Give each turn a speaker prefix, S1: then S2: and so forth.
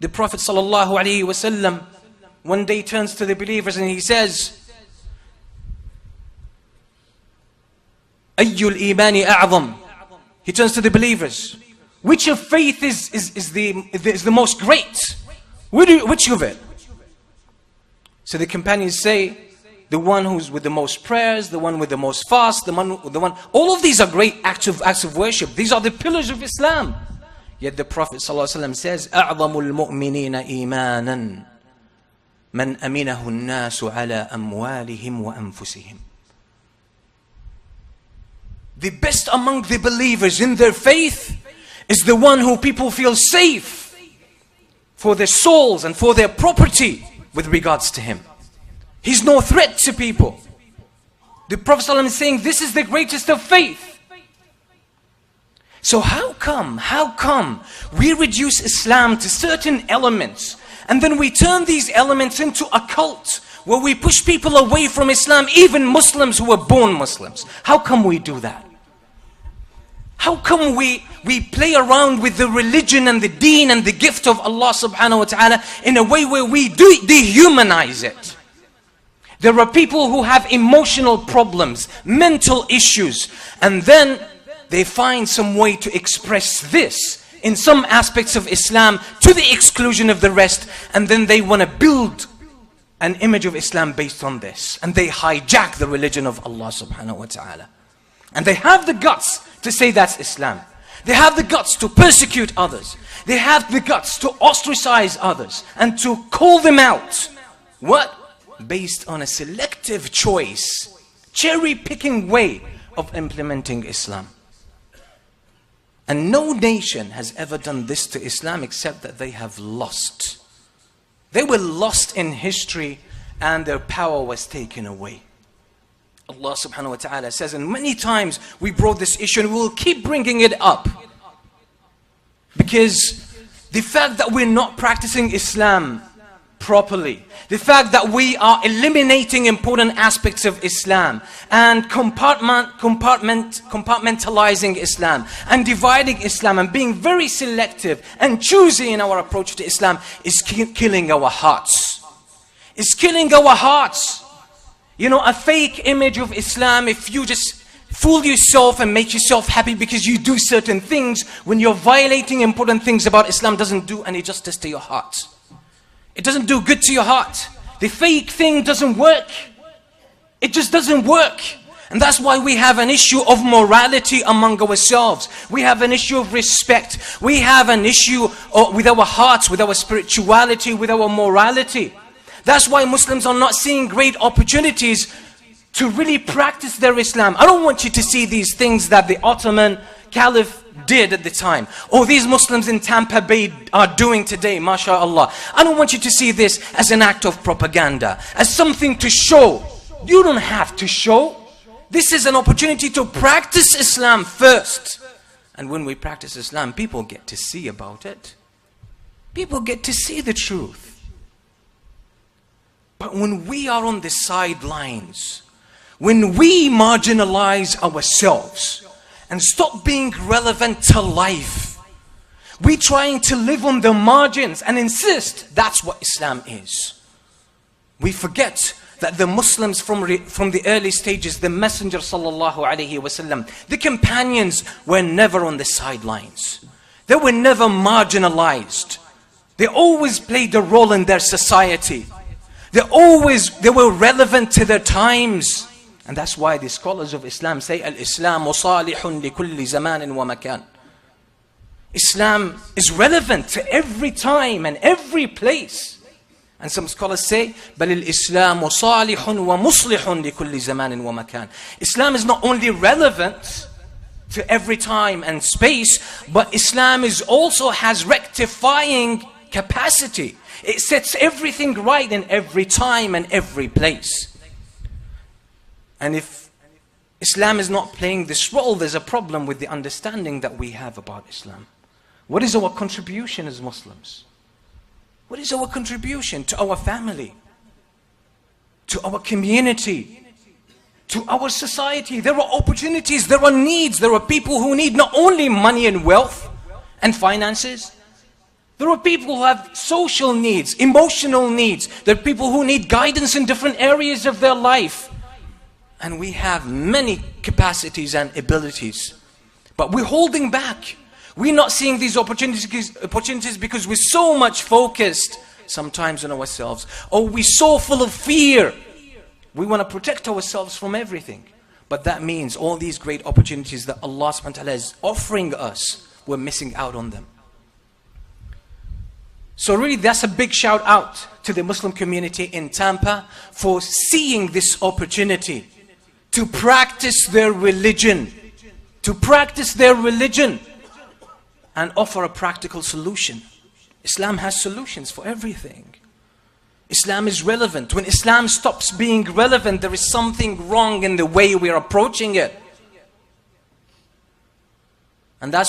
S1: The Prophet ﷺ one day turns to the believers and he says, Ayyul imani a'zam. He turns to the believers. Which of faith is the most great? Which of it? So the companions say, the one who's with the most prayers, the one with the most fast, the one. All of these are great acts of worship. These are the pillars of Islam. Yet the Prophet ﷺ says, أَعْظَمُ الْمُؤْمِنِينَ إِيمَانًا مَنْ أَمِنَهُ النَّاسُ عَلَىٰ أَمْوَالِهِمْ وَأَنفُسِهِمْ. The best among the believers in their faith is the one who people feel safe for their souls and for their property with regards to him. He's no threat to people. The Prophet ﷺ is saying this is the greatest of faith. So how come we reduce Islam to certain elements and then we turn these elements into a cult where we push people away from Islam, even Muslims who were born Muslims? How come we do that? How come we play around with the religion and the deen and the gift of Allah subhanahu wa ta'ala in a way where we dehumanize it? There are people who have emotional problems, mental issues, and then they find some way to express this in some aspects of Islam to the exclusion of the rest, and then they want to build an image of Islam based on this, and they hijack the religion of Allah subhanahu wa ta'ala. And they have the guts to say that's Islam. They have the guts to persecute others. They have the guts to ostracize others and to call them out. What? Based on a selective choice, cherry-picking way of implementing Islam. And no nation has ever done this to Islam except that they have lost. They were lost in history and their power was taken away. Allah subhanahu wa ta'ala says, and many times we brought this issue and we will keep bringing it up. Because the fact that we're not practicing Islam properly, the fact that we are eliminating important aspects of Islam and compartmentalizing Islam and dividing Islam and being very selective and choosy in our approach to Islam is killing our hearts. It's killing our hearts. You know, a fake image of Islam, if you just fool yourself and make yourself happy because you do certain things, when you're violating important things about Islam, doesn't do any justice to your heart. It doesn't do good to your heart. The fake thing doesn't work. It just doesn't work. And that's why we have an issue of morality among ourselves. We have an issue of respect. We have an issue with our hearts, with our spirituality, with our morality. That's why Muslims are not seeing great opportunities to really practice their Islam. I don't want you to see these things that the Ottoman Caliph did at the time, or these Muslims in Tampa Bay are doing today, mashallah. I don't want you to see this as an act of propaganda, as something to show. You don't have to show. This is an opportunity to practice Islam first. And when we practice Islam, people get to see about it. People get to see the truth. But when we are on the sidelines, when we marginalize ourselves and stop being relevant to life, we trying to live on the margins and insist that's what Islam is. We forget that the Muslims from the early stages, the Messenger sallallahu alaihi wasallam, the companions were never on the sidelines. They were never marginalized. They always played a role in their society. They were relevant to their times. And that's why the scholars of Islam say, Al-Islamu salihun li kulli zamanin wa makan. Islam is relevant to every time and every place. And some scholars say, بل الإسلام صالح ومصلح لكل زمان ومكان. Islam is not only relevant to every time and space, but Islam is also has rectifying capacity. It sets everything right in every time and every place. And if Islam is not playing this role, there's a problem with the understanding that we have about Islam. What is our contribution as Muslims? What is our contribution to our family, to our community, to our society? There are opportunities, there are needs, there are people who need not only money and wealth and finances, There are people who have social needs, emotional needs. There are people who need guidance in different areas of their life. And we have many capacities and abilities. But we're holding back. We're not seeing these opportunities because we're so much focused sometimes on ourselves. Or we're so full of fear. We want to protect ourselves from everything. But that means all these great opportunities that Allah subhanahu wa ta'ala is offering us, we're missing out on them. So really that's a big shout out to the Muslim community in Tampa for seeing this opportunity to practice their religion. To practice their religion and offer a practical solution. Islam has solutions for everything. Islam is relevant. When Islam stops being relevant, there is something wrong in the way we are approaching it. And that's